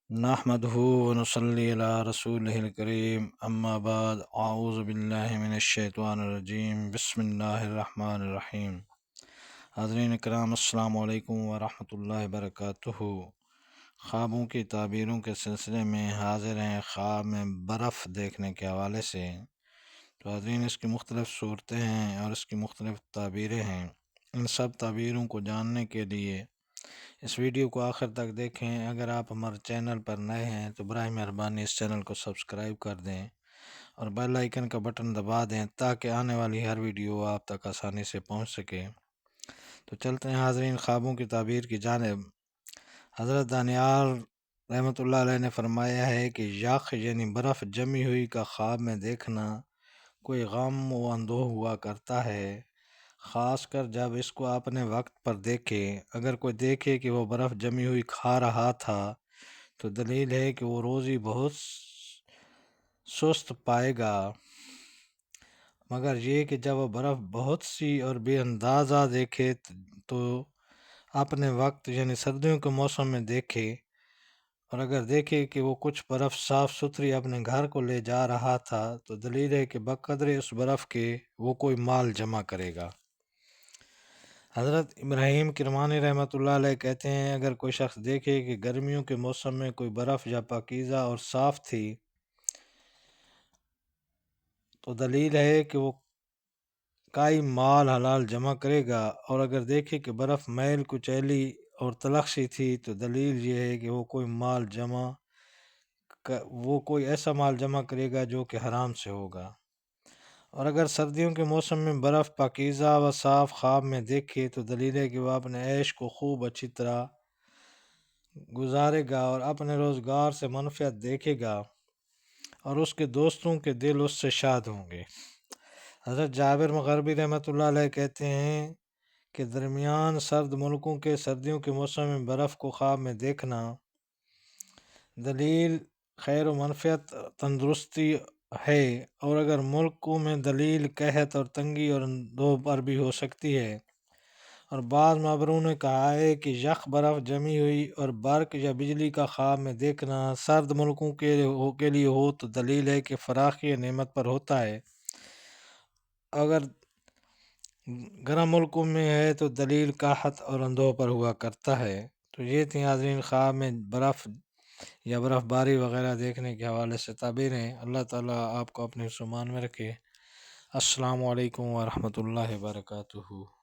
نحمده ونصلي على رسوله الكريم اما بعد اعوذ باللہ من الشیطان الرجیم بسم اللہ الرحمن الرحیم۔ حاضرین کرام السلام علیکم ورحمۃ اللہ وبرکاتہ۔ خوابوں کی تعبیروں کے سلسلے میں حاضر ہیں خواب میں برف دیکھنے کے حوالے سے۔ تو حاضرین، اس کی مختلف صورتیں ہیں اور اس کی مختلف تعبیریں ہیں۔ ان سب تعبیروں کو جاننے کے لیے اس ویڈیو کو آخر تک دیکھیں۔ اگر آپ ہمارے چینل پر نئے ہیں تو براہ مہربانی اس چینل کو سبسکرائب کر دیں اور بیل آئیکن کا بٹن دبا دیں تاکہ آنے والی ہر ویڈیو آپ تک آسانی سے پہنچ سکے۔ تو چلتے ہیں حاضرین خوابوں کی تعبیر کی جانب۔ حضرت دانیال رحمۃ اللہ علیہ نے فرمایا ہے کہ یخ یعنی برف جمی ہوئی کا خواب میں دیکھنا کوئی غم و اندوہ ہوا کرتا ہے، خاص کر جب اس کو اپنے وقت پر دیکھے۔ اگر کوئی دیکھے کہ وہ برف جمی ہوئی کھا رہا تھا تو دلیل ہے کہ وہ روزی بہت سست پائے گا، مگر یہ کہ جب وہ برف بہت سی اور بے اندازہ دیکھے تو اپنے وقت یعنی سردیوں کے موسم میں دیکھے، اور اگر دیکھے کہ وہ کچھ برف صاف ستھری اپنے گھر کو لے جا رہا تھا تو دلیل ہے کہ بقدر اس برف کے وہ کوئی مال جمع کرے گا۔ حضرت ابراہیم کرمانی رحمۃ اللہ علیہ کہتے ہیں، اگر کوئی شخص دیکھے کہ گرمیوں کے موسم میں کوئی برف یا پاکیزہ اور صاف تھی تو دلیل ہے کہ وہ کئی مال حلال جمع کرے گا، اور اگر دیکھے کہ برف میل کچیلی اور تلخ سی تھی تو دلیل یہ ہے کہ وہ کوئی ایسا مال جمع کرے گا جو کہ حرام سے ہوگا۔ اور اگر سردیوں کے موسم میں برف پاکیزہ و صاف خواب میں دیکھے تو دلیل ہے کہ وہ اپنے عیش کو خوب اچھی طرح گزارے گا اور اپنے روزگار سے منفعت دیکھے گا اور اس کے دوستوں کے دل اس سے شاد ہوں گے۔ حضرت جابر مغربی رحمۃ اللہ علیہ کہتے ہیں کہ درمیان سرد ملکوں کے سردیوں کے موسم میں برف کو خواب میں دیکھنا دلیل خیر و منفعت تندرستی ہے، اور اگر ملکوں میں دلیل قحط اور تنگی اور اندوہ پر بھی ہو سکتی ہے۔ اور بعض مابروں نے کہا ہے کہ یخ برف جمی ہوئی اور برق یا بجلی کا خواب میں دیکھنا سرد ملکوں کے لیے ہو تو دلیل ہے کہ فراخی نعمت پر ہوتا ہے، اگر گرم ملکوں میں ہے تو دلیل قحط اور اندوہ پر ہوا کرتا ہے۔ تو یہ تھیں حاضرین خواب میں برف یا برف باری وغیرہ دیکھنے کے حوالے سے تعبیریں۔ اللہ تعالیٰ آپ کو اپنے سامان میں رکھے۔ السلام علیکم ورحمۃ اللہ وبرکاتہ۔